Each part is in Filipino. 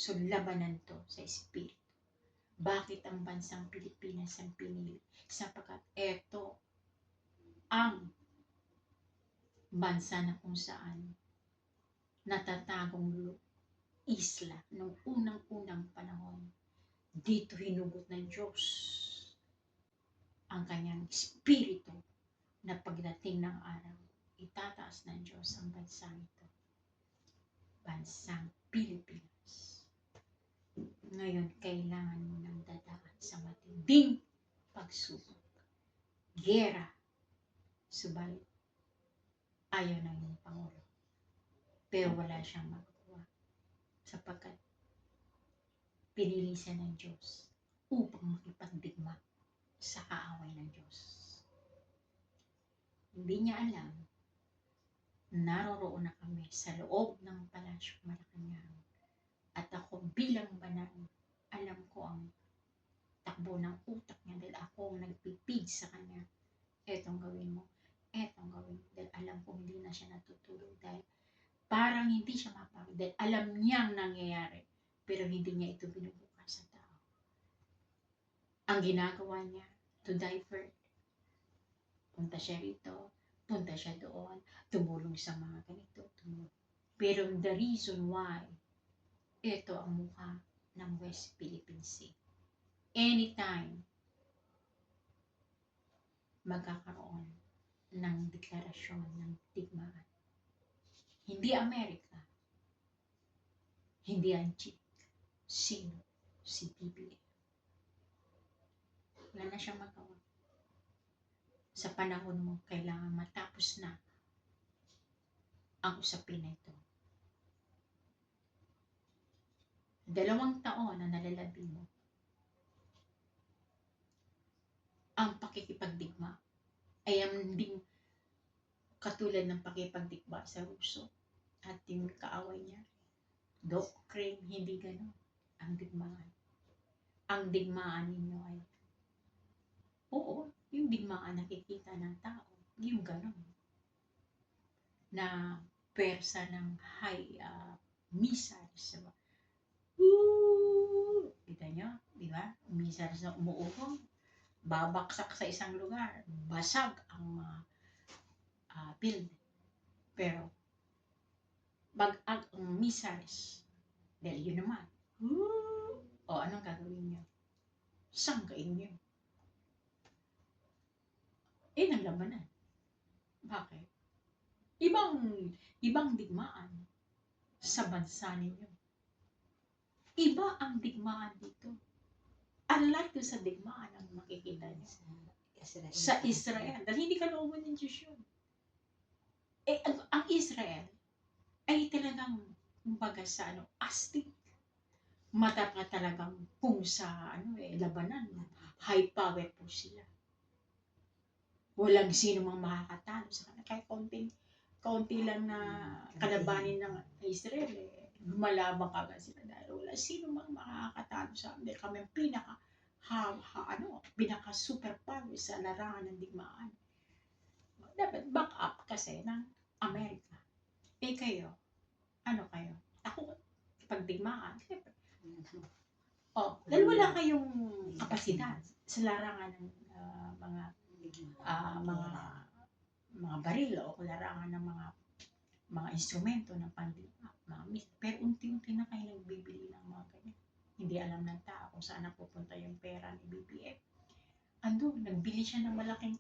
So, labanan to sa Espiritu. Bakit ang bansang Pilipinas ang pinili? Sapagkat ito ang bansa na kung saan natatagong isla noong unang-unang panahon. Dito hinugot ng Diyos ang kanyang Espiritu na pagdating ng araw, itataas ng Diyos ang bansang ito. Bansang Pilipinas. Ngayon, kailangan mo nang dadaan sa matinding pagsubok. Giyera. Subalit, ayaw ng iyong Pangulo. Pero wala siyang magagawa. Sapagkat pinili siya ng Diyos upang makipagdigma sa kaaway ng Diyos. Hindi niya alam, naroroon na kami sa loob ng Palasyo Malacanang. At ako bilang banal, alam ko ang takbo ng utak niya dahil ako ang nagpipig sa kanya. Etong gawin mo, etong gawin mo. Dahil alam ko hindi na siya natutulog dahil parang hindi siya mapagod. Dahil alam niyang nangyayari, pero hindi niya ito binubukas sa tao. Ang ginagawa niya, to divert. Punta siya rito, punta siya doon, tumulong sa mga ganito, tumulong. Pero the reason why, ito ang mukha ng West Philippine Sea. Anytime magkakaroon ng deklarasyon ng digmaan. Hindi Amerika, hindi ang chick, sino? Si BBM. Wala na siyang magawa. Sa panahon mo, kailangan matapos na ang usapin na ito. 2 taon na nalalabi mo ang pakikipagdigma ay ang ding katulad ng pakikipagdigma sa Ruso at yung kaaway niya. Ukraine, hindi gano'n ang digmaan. Ang digmaan ninyo ay oo, yung digmaan nakikita ng tao, yung gano'n na persa ng high missiles. Kita nyo, di ba? Missiles na umuugong, babaksak sa isang lugar, basag ang building. Pero, bag-ag ang missiles, dahil yun naman, o anong gagawin nyo? Sanggain nyo. Ang labanan. Bakit? Ibang digmaan sa bansa ninyo. Iba ang digmaan dito. Unlike sa digmaan ang makikita niyo sa Israel. Dahil hindi ka looban ng Diyos yun. Ang Israel ay talagang kumbaga sa astig. Mata ka talagang kung sa labanan. High power po sila. Walang sino mang makakatalo sa kanila. Kahit konti lang na kalabanin ng Israel, lumalabang kagad sila dahil wala sino mang makakatalo sa kanila. Kami ang pinaka superpower sa larangan ng digmaan. Dapat back up kasi ng Amerika. Kayo, ano kayo? Ako, pagdigmaan, siyempre. Dahil wala kayong kapasidad sa larangan ng mga baril o larangan ng mga instrumento ng pandigma, pero unti-unti na kayo nagbibili ng mga ganyan. Hindi alam ng tao kung saan napupunta yung pera ni BBM. Nagbili siya ng malaking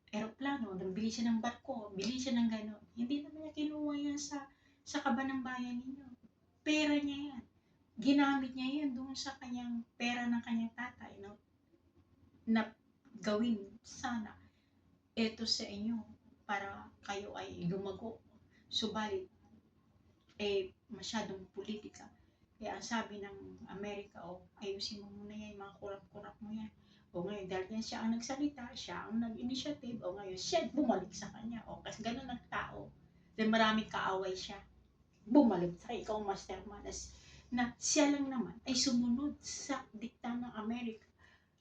eroplano, nagbili siya ng barko, bili siya ng gano'n. Hindi naman niya kinuha yan sa kaba ng bayan ninyo. Pera niya yan. Ginamit niya yan doon sa kanyang pera ng kanyang tatay na gawin sana ito sa inyo para kayo ay lumago. Subalit, masyadong politika. Kaya ang sabi ng Amerika, ayusin mo muna yan, mga kurap-kurap mo yan. Ngayon, dahil yan siya ang nagsalita, siya ang nag-initiative, ngayon siya bumalik sa kanya. Kasi ganun ang tao. Dahil maraming kaaway siya. Bumalik sa ikaw, masterman, na siya lang naman ay sumunod sa dikta ng Amerika,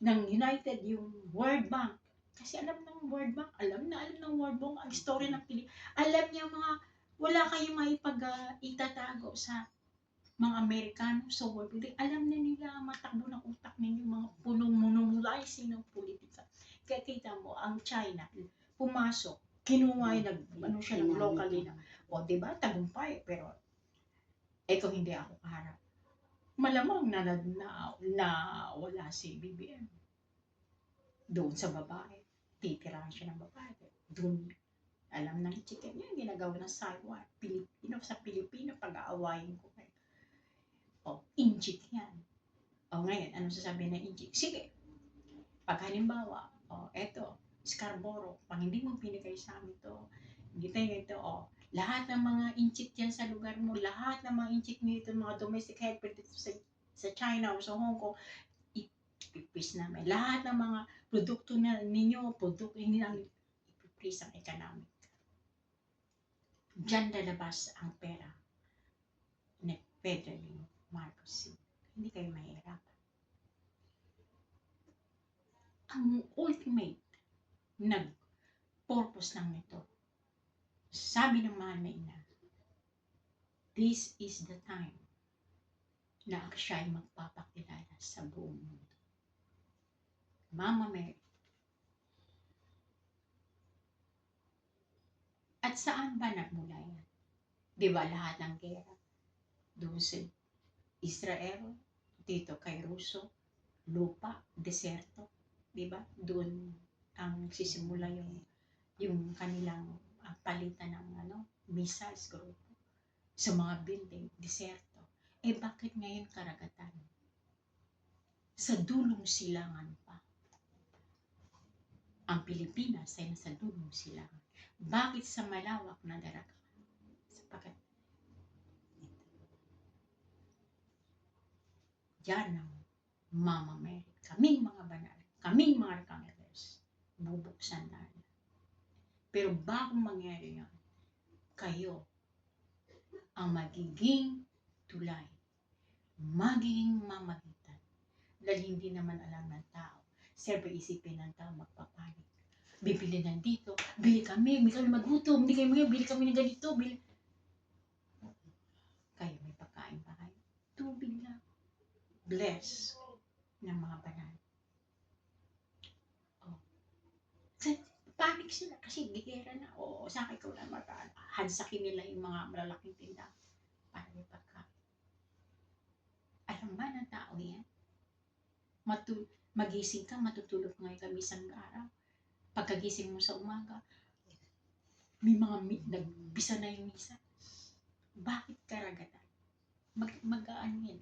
ng United, yung World Bank. Kasi alam ng World Bank, alam ng World Bank ang story ng Pilipinas. Alam niya wala kayong maipag-itatago sa mga Amerikano, so alam na nila matakbo ng utak ninyo, mga punong monopolizing ng politika. Kaya kita mo, ang China, pumasok, kinuha ano siya ng locally na, o diba, tagumpay, pero, kung hindi ako kaharap, malamang na wala si BBM. Doon sa babae, titirahan siya ng babae. Doon, alam ng chicken yan, ginagawa ng Saiwan, sa Pilipino, pag-aawayin ko kayo. Injik yan. Ngayon, anong sasabihin ng injik? Sige, pag halimbawa, eto, Scarborough, pag hindi mo binigay sa amin to, hindi tayo ito, lahat ng mga injik yan sa lugar mo, lahat ng mga injik nito, mga domestic helper dito sa China o sa Hong Kong, ipipis namin. Lahat ng mga produkto na ninyo, hindi namin ipipis ang economic. Diyan lalabas ang pera ni Federal Marcos. Hindi kayo mahirapan. Ang ultimate purpose lang nito, sabi ng mahal na ina, this is the time na siya ay magpapakilala sa buong mundo. Mama Mary. At saan ba nagmula yan? Di ba lahat ng gera? Doon sa Israel, dito kay Russo, lupa, deserto, di ba? Doon ang nagsisimula yung kanilang palitan ng missiles group sa mga building, deserto. Bakit ngayon karagatan? Sa dulong silangan pa. Ang Pilipinas ay nasa dulong silangan. Bakit sa malawak na dagat? Sapagkat yan ang Mama Mary. Kaming mga banal, kaming mga archangels, bubuksan na. Pero bago mangyari yan, kayo ang magiging tulay, magiging mamagitan, dahil hindi naman alam ng tao. Siyempre isipin ng tao, magpapanik. Bibili ng dito, bili kami magutom, hindi kayo bili kami ng ganito, kayo may pagkain pa kayo. Tubig lang. Bless ng mga banal. Panik sila kasi gigera na. Saan ikaw na hansakin nila yung mga malalaking tindahan para may pagkain. Alam ba ng tao yan? Magising ka, matutulog ngayon kami isang araw. Pagkagising mo sa umaga, may mga nagbisa na yung misa. Bakit karagatan? Mag-aan yan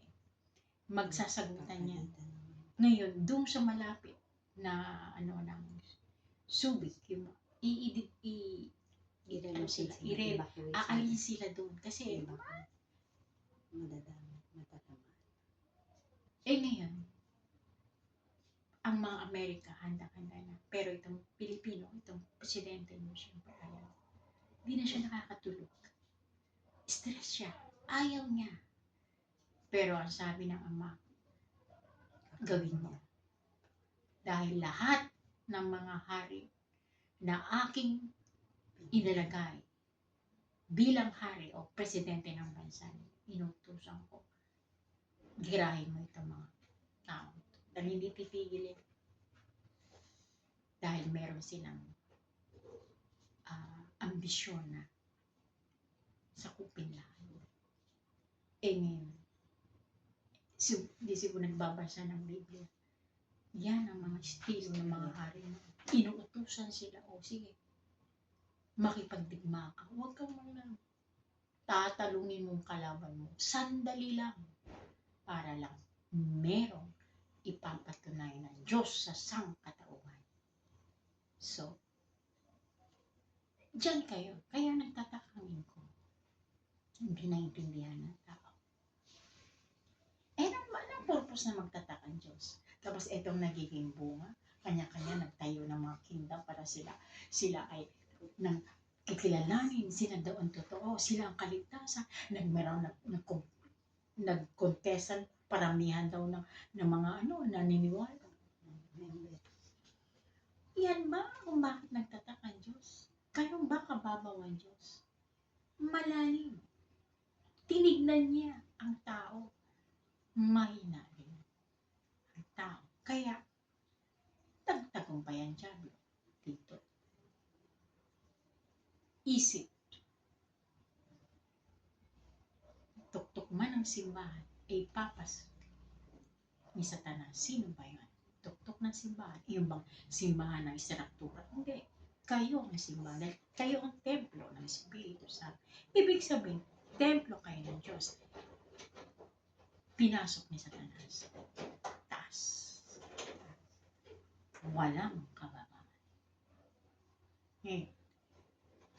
magsasagutan yan. Ngayon, doon sa malapit na ng Subic, yung aalis sila doon kasi ngayon ang mga Amerika handa-handa na, pero itong Pilipino, itong presidente mo, siyempre ayaw, hindi na siya nakakatulog, stress siya, ayaw niya, pero ang sabi ng ama, gawin niya, dahil lahat ng mga hari na aking inalagay bilang hari o presidente ng bansa, inutusan ko, girahin mo itong mga tao. Dahil hindi titigil yan. Dahil meron silang ambisyon na sakupin lahat. Ngayon, hindi siguro nagbabasa ng Biblia. Yan ang mga estilo ng mga hari na inuutusan sila. Sige, makipagdigma ka. Huwag kang mga tatalungin mong kalaban mo. Sandali lang. Para lang merong ipapatunay ng Diyos sa sangkatauhan. So, dyan kayo. Kaya nagtatakamin ko. Hindi naintindihan ng tao. Anong purpose na magtataka ang Diyos? Tapos itong nagiging bunga, kanya-kanya nagtayo ng mga kingdom para sila ay kikilalanin, sila daw ang totoo, sila ang kaligtasan, nagkontesan, paramihan daw ng mga naniniwala. Yan ba kung bakit nagtataka ang Diyos? Kayo ba kababaw ang Diyos? Malalim. Tinignan niya ang tao, mahina din ang tao. Kaya, tagtagumpayan Diablo dito. Isip, tuktok man ang simbahan, ay papas ni Satanas. Sino ba yun? Tuktok ng simbahan. Yung bang simbahan ng istruktura? Hindi. Kayo ang simbahan. Dahil kayo ang templo ng Espiritu Santo. Ibig sabihin, templo kayo ng Diyos. Pinasok ni Satanas. Taas. Walang kababaan.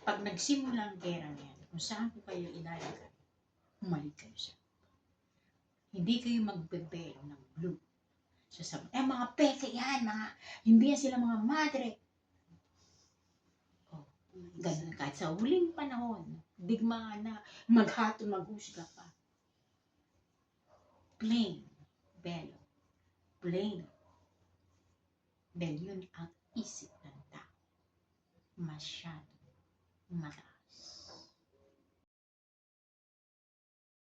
Pag nagsimula ang gera niyan, kung saan ko kayo ilalagay, umalik kayo sa. Hindi kayo magbebelo ng blue. Mga peke yan, hindi yan sila mga madre. Ganun kahit sa huling panahon, digmaan na, maghatol, maghusga pa. Plain, belo, plain. Dahil yun ang isip ng tao. Masyado mataas.